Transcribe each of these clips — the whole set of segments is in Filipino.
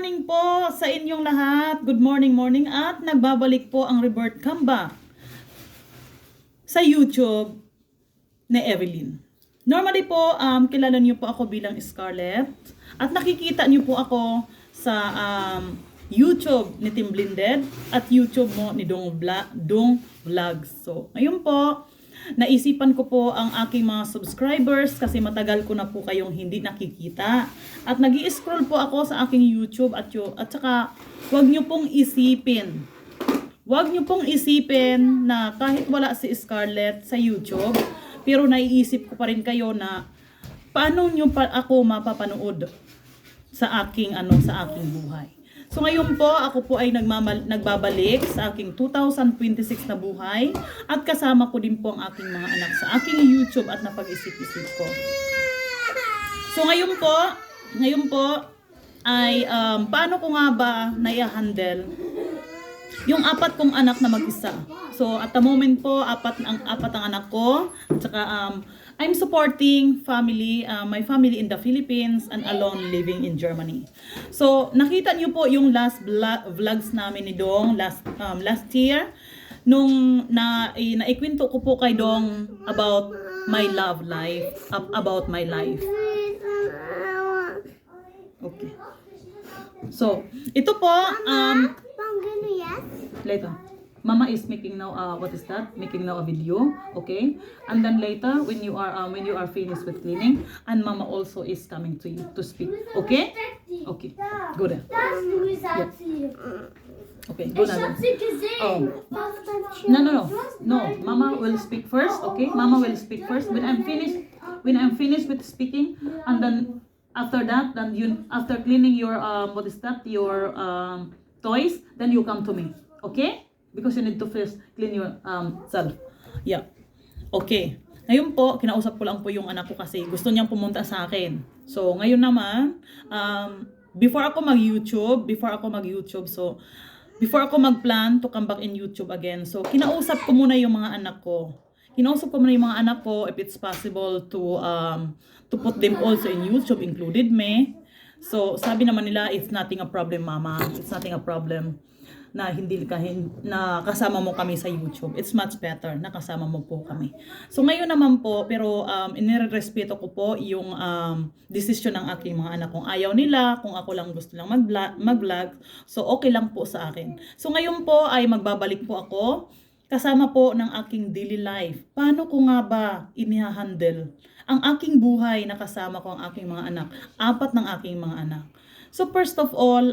morning po sa inyong lahat. Good morning, morning. At nagbabalik po ang Rebirth Comeback sa YouTube ni Evelyn. Normally po, kilala niyo po ako bilang Scarlett. At nakikita niyo po ako sa YouTube ni Team Blended at YouTube mo ni Dong Vlogs. So, ngayon po, naisipan ko po ang aking mga subscribers kasi matagal ko na po kayong hindi nakikita. At nag-i-scroll po ako sa aking YouTube at saka huwag nyo pong isipin. Huwag nyo pong isipin na kahit wala si Scarlett sa YouTube, pero naiisip ko pa rin kayo na paano nyo pa ako mapapanood sa aking buhay. So ngayon po, ako po ay nagbabalik sa aking 2026 na buhay at kasama ko din po ang aking mga anak sa aking YouTube at napag-isip-isip ko. So ngayon po ay paano ko nga ba nai-handle yung apat kong anak na mag-isa. So at the moment po, apat ang anak ko at saka I'm supporting my family in the Philippines and alone living in Germany. So, nakita niyo po yung vlogs namin ni Dong last year nung naikwento ko po kay Dong about my love life, about my life. Okay. So, ito po later. Mama is making now making now a video, okay? And then later when you are finished with cleaning, and Mama also is coming to you to speak, okay? Okay. Go there. Yeah. Okay, go now. Oh. No. Mama will speak first, okay? Mama will speak first when I'm finished with speaking, and then after that, after cleaning your your toys, then you come to me, okay? Because you need to first clean your self. Yeah. Okay. Ngayon po, kinausap ko lang po yung anak ko kasi gusto niyang pumunta sa akin. So, ngayon naman, before ako mag-YouTube, so, before ako mag-plan to come back in YouTube again, so, kinausap ko muna yung mga anak ko. If it's possible to put them also in YouTube, included me. So, sabi naman nila, it's nothing a problem, Mama. It's nothing a problem na na kasama mo kami sa YouTube. It's much better na kasama mo po kami. So ngayon naman po, pero inirespeto ko po yung decision ng aking mga anak. Kung ayaw nila, kung ako lang gusto lang mag-vlog, so okay lang po sa akin. So ngayon po ay magbabalik po ako kasama po ng aking daily life. Paano ko nga ba inihahandle ang aking buhay na kasama ko ang aking mga anak? 4 ng aking mga anak. So first of all,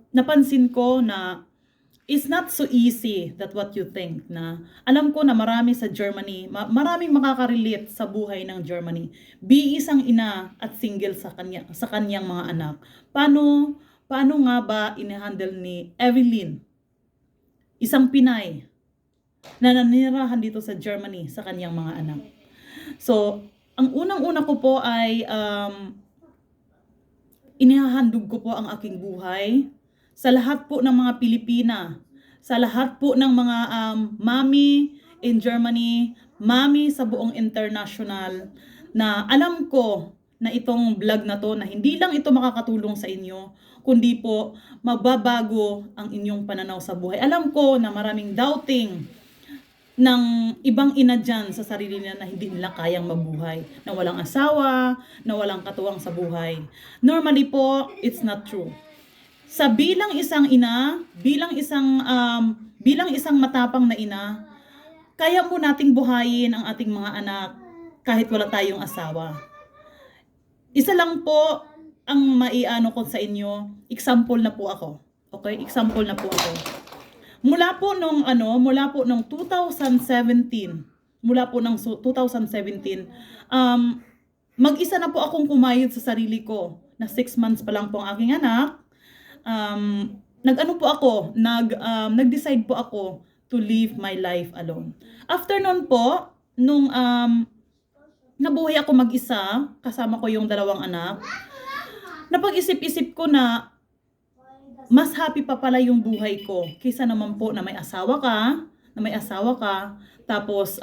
napansin ko na it's not so easy that what you think na alam ko na marami sa Germany, maraming makaka-relate sa buhay ng Germany. Isang ina at single sa kanyang mga anak. Paano nga ba inihandle ni Evelyn, isang Pinay na nanirahan dito sa Germany sa kanyang mga anak? So, ang unang-una ko po ay inihahandog ko po ang aking buhay sa lahat po ng mga Pilipina, sa lahat po ng mga mami in Germany, mami sa buong international, na alam ko na itong vlog na to, na hindi lang ito makakatulong sa inyo, kundi po magbabago ang inyong pananaw sa buhay. Alam ko na maraming doubting ng ibang ina dyan sa sarili nila na hindi nila kayang mabuhay, na walang asawa, na walang katuwang sa buhay. Normally po, it's not true. Sa bilang isang ina, bilang isang matapang na ina, kaya mo nating buhayin ang ating mga anak kahit wala tayong asawa. Isa lang po ang maiano ko sa inyo, example na po ako. Okay? Example na po ako. Mula po nung 2017, mag-isa na po akong kumayod sa sarili ko, na 6 months pa lang po ang aking anak. Nag-decide po ako to live my life alone. After noon po, nung nabuhay ako mag-isa, kasama ko yung 2 anak, napag-isip-isip ko na mas happy pa pala yung buhay ko kaysa naman po na may asawa ka, tapos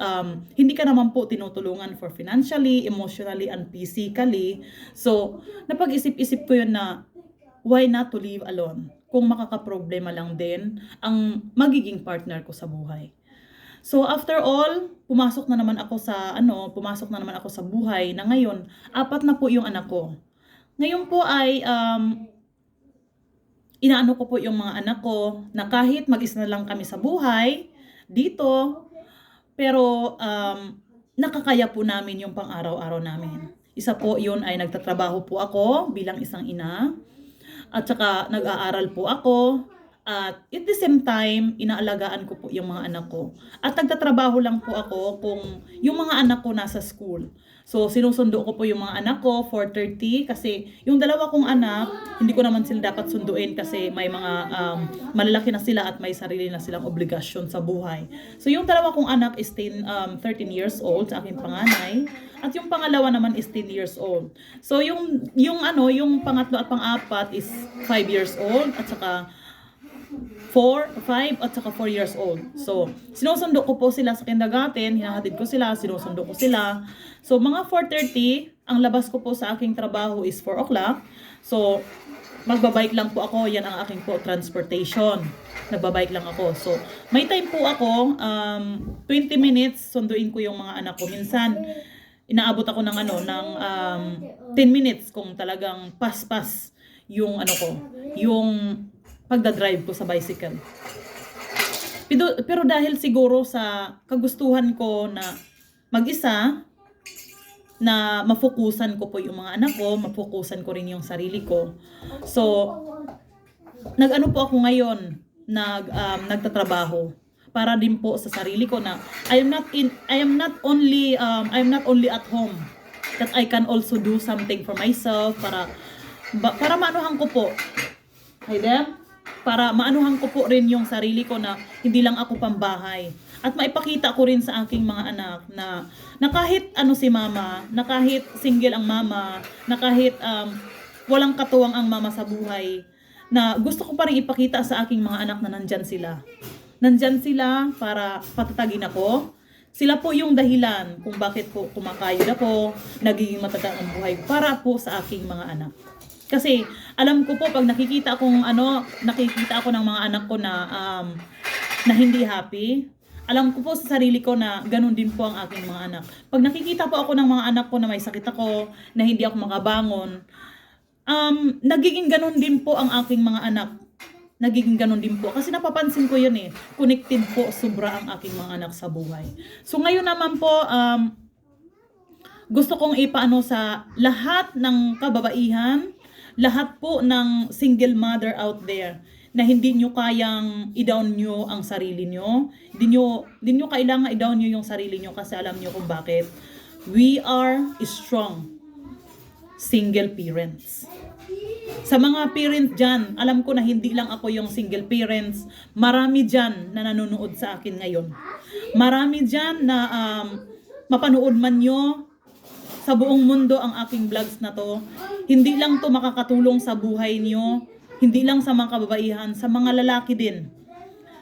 hindi ka naman po tinutulungan for financially, emotionally, and physically. So, napag-isip-isip ko yun na why not to live alone? Kung makakaproblema lang din ang magiging partner ko sa buhay. So after all, pumasok na naman ako sa buhay na ngayon, 4 na po yung anak ko. Ngayon po ay inaano ko po yung mga anak ko na kahit mag-isa na lang kami sa buhay dito, pero nakakaya po namin yung pang-araw-araw namin. Isa po yun ay nagtatrabaho po ako bilang isang ina, at saka nag-aaral po ako, at at the same time, inaalagaan ko po yung mga anak ko. At nagtatrabaho lang po ako kung yung mga anak ko nasa school. So, sinusundo ko po yung mga anak ko, 4:30, kasi yung dalawa kong anak, hindi ko naman sila dapat sunduin kasi may mga malalaki na sila at may sarili na silang obligasyon sa buhay. So, yung dalawa kong anak is 13 years old, sa aking panganay, at yung pangalawa naman is 10 years old. So, yung pangatlo at pang-apat is 5 years old, at saka 5 at saka 4 years old. So, sinusundo ko po sila sa kindergarten, hinahatid ko sila, sinusundo ko sila. So, mga 4:30, ang labas ko po sa aking trabaho is 4 o'clock. So, magbabike lang po ako, yan ang aking po transportation. Nagbabike lang ako. So, may time po ako, 20 minutes, sunduin ko yung mga anak ko. Minsan, inaabot ako ng 10 minutes kung talagang pas-pas yung yung pagdadrive ko sa bicycle. Pero dahil siguro sa kagustuhan ko na mag-isa, na mafokusan ko po yung mga anak ko, mafokusan ko rin yung sarili ko. So, nag-ano po ako ngayon, nagtatrabaho para din po sa sarili ko na I am not only at home, that I can also do something for myself para maanuhan ko po. Hey there? Para maanuhan ko po rin yung sarili ko na hindi lang ako pambahay. At maipakita ko rin sa aking mga anak na kahit si mama, na kahit single ang mama, na kahit walang katuwang ang mama sa buhay, na gusto ko pa rin ipakita sa aking mga anak na nandyan sila. Nandyan sila para patatagin ako. Sila po yung dahilan kung bakit po kumakayod ako, nagiging matatag ang buhay para po sa aking mga anak. Kasi alam ko po pag nakikita ako ng mga anak ko na hindi happy, alam ko po sa sarili ko na ganun din po ang aking mga anak. Pag nakikita po ako ng mga anak ko na may sakit ako, na hindi ako makabangon, nagiging ganun din po ang aking mga anak. Nagiging ganun din po. Kasi napapansin ko yun connected po sobra ang aking mga anak sa buhay. So ngayon naman po, gusto kong ipaano sa lahat ng kababaihan, lahat po ng single mother out there na hindi nyo kayang i-down nyo ang sarili nyo. Hindi nyo kailangan i-down nyo yung sarili nyo kasi alam nyo kung bakit. We are strong single parents. Sa mga parents dyan, alam ko na hindi lang ako yung single parents. Marami dyan na nanonood sa akin ngayon. Marami dyan na mapanood man nyo sa buong mundo ang aking vlogs na to. Hindi lang to makakatulong sa buhay niyo, hindi lang sa mga kababaihan, sa mga lalaki din.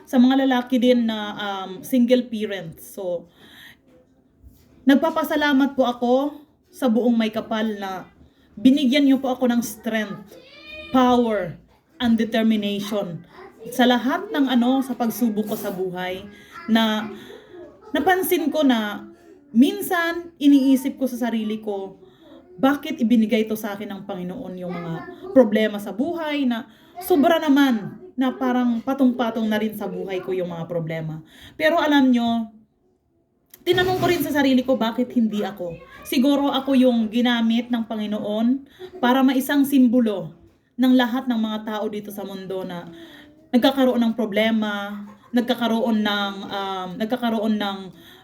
Sa mga lalaki din na single parents. So, nagpapasalamat po ako sa buong may kapal na binigyan niyo po ako ng strength, power, and determination sa lahat ng sa pagsubok ko sa buhay, na napansin ko na minsan, iniisip ko sa sarili ko, bakit ibinigay ito sa akin ng Panginoon yung mga problema sa buhay na sobra naman, na parang patong-patong na rin sa buhay ko yung mga problema. Pero alam nyo, tinanong ko rin sa sarili ko, bakit hindi ako? Siguro ako yung ginamit ng Panginoon para maisang simbolo ng lahat ng mga tao dito sa mundo na nagkakaroon ng problema, nagkakaroon ng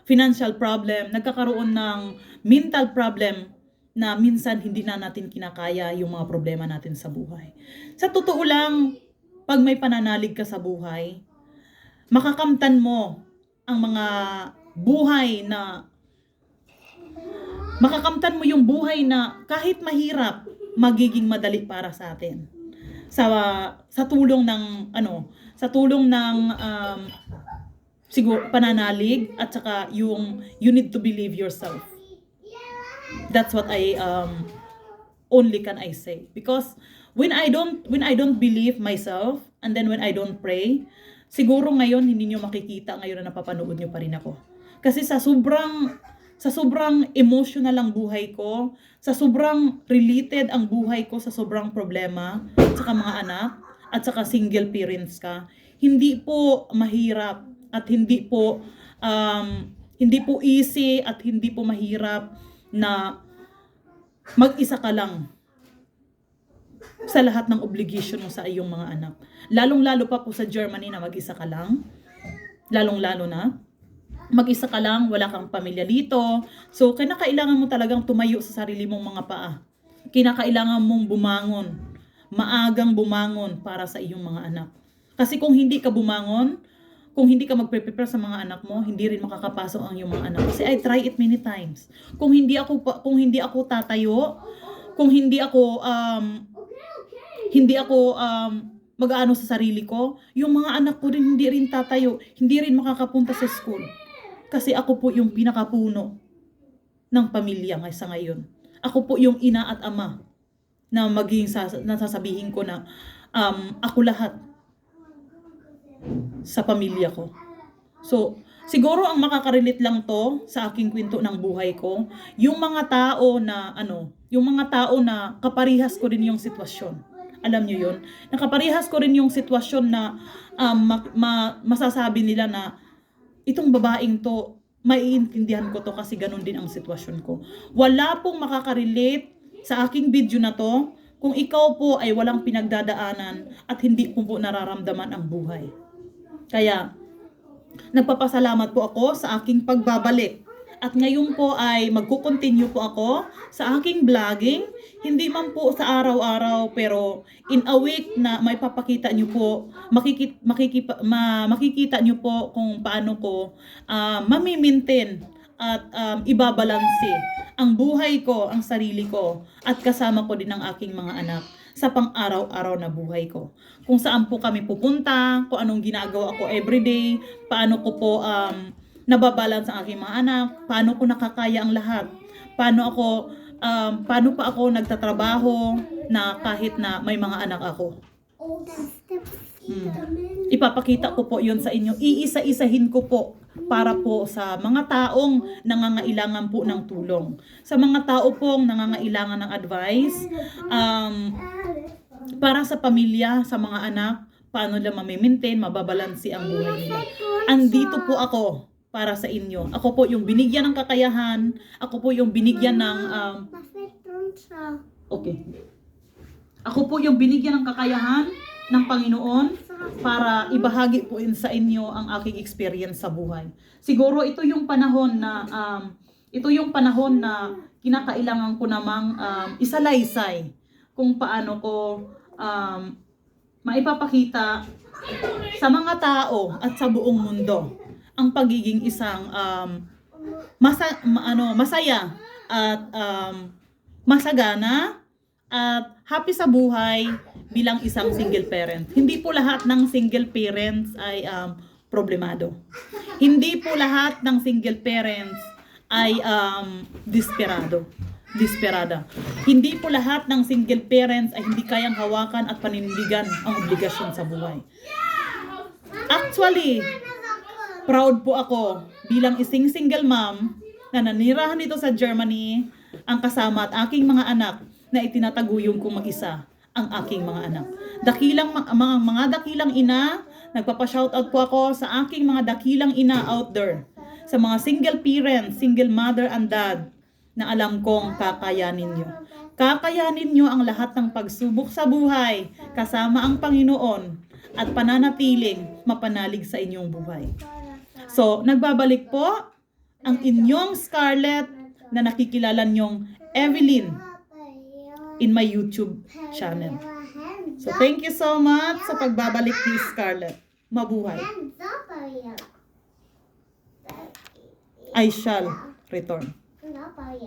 financial problem, nagkakaroon ng mental problem na minsan hindi na natin kinakaya yung mga problema natin sa buhay. Sa totoo lang, pag may pananalig ka sa buhay, makakamtan mo ang mga buhay na makakamtan mo yung buhay na kahit mahirap, magiging madali para sa atin. Sa tulong ng siguro pananalig at saka yung you need to believe yourself. That's what I only can I say, because when I don't believe myself, and then when I don't pray, siguro ngayon hindi niyo makikita ngayon na napapanood niyo pa rin ako. Kasi sa sobrang emotional ang buhay ko, sa sobrang related ang buhay ko sa sobrang problema, at saka mga anak, at saka single parents ka, hindi po mahirap at hindi po easy at hindi po mahirap na mag-isa ka lang sa lahat ng obligation mo sa iyong mga anak. Lalong-lalo pa po sa Germany na mag-isa ka lang. Lalong-lalo na. Mag-isa ka lang, wala kang pamilya dito. So, kinakailangan mo talagang tumayo sa sarili mong mga paa. Kinakailangan mong bumangon. Maagang bumangon para sa iyong mga anak. Kasi kung hindi ka bumangon, kung hindi ka magpe-prepare sa mga anak mo, hindi rin makakapasok ang iyong mga anak. Kasi I try it many times. Kung hindi ako tatayo, kung hindi ako mag-aano sa sarili ko, yung mga anak ko rin hindi rin tatayo, hindi rin makakapunta sa school. Kasi ako po yung pinakapuno ng pamilya sa ngayon. Ako po yung ina at ama na nasasabihin ko na ako lahat sa pamilya ko. So, siguro ang makakarelate lang to sa aking kwento ng buhay ko, yung mga tao na kaparihas ko rin yung sitwasyon. Alam nyo yun? Nakaparihas ko rin yung sitwasyon na masasabi nila na itong babaeng to, maiintindihan ko to kasi ganun din ang sitwasyon ko. Wala pong makakarelate sa aking video na to kung ikaw po ay walang pinagdadaanan at hindi po nararamdaman ang buhay. Kaya, nagpapasalamat po ako sa aking pagbabalik. At ngayon po ay magkukontinue po ako sa aking vlogging. Hindi man po sa araw-araw pero in a week na may papakita nyo po, makikita nyo po kung paano ko mamimaintain at ibabalanse ang buhay ko, ang sarili ko at kasama ko din ang aking mga anak sa pang-araw-araw na buhay ko. Kung saan po kami pupunta, kung anong ginagawa ko everyday, paano ko po nababalance ang aking mga anak, paano ko nakakaya ang lahat, paano pa ako nagtatrabaho na kahit na may mga anak ako. Ipapakita ko po yun sa inyo. Iisa-isahin ko po para po sa mga taong nangangailangan po ng tulong. Sa mga tao pong nangangailangan ng advice, para sa pamilya, sa mga anak, paano nila mamimaintain, mababalansi ang buhay nila. Andito po ako para sa inyo. Ako po yung binigyan ng kakayahan, ako po yung binigyan ng Ako po yung binigyan ng kakayahan ng Panginoon para ibahagi po sa inyo ang aking experience sa buhay. Siguro ito yung panahon na kinakailangan ko namang isalaysay kung paano ko maipapakita sa mga tao at sa buong mundo ang pagiging isang masaya at masagana at happy sa buhay bilang isang single parent. Hindi po lahat ng single parents ay problemado. Hindi po lahat ng single parents ay desperada. Hindi po lahat ng single parents ay hindi kayang hawakan at panindigan ang obligasyon sa buhay. Actually, proud po ako bilang isang single mom na nanirahan dito sa Germany ang kasama at aking mga anak na itinataguyod kong mag-isa ang aking mga anak. Mga dakilang ina, nagpapa-shoutout po ako sa aking mga dakilang ina out there. Sa mga single parents, single mother and dad na alam kong kakayanin nyo. Kakayanin nyo ang lahat ng pagsubok sa buhay kasama ang Panginoon at pananatiling mapanalig sa inyong buhay. So, nagbabalik po ang inyong Scarlett na nakikilala nyong Evelyn in my YouTube channel. So, thank you so much sa pagbabalik ni Scarlett. Mabuhay. I shall return.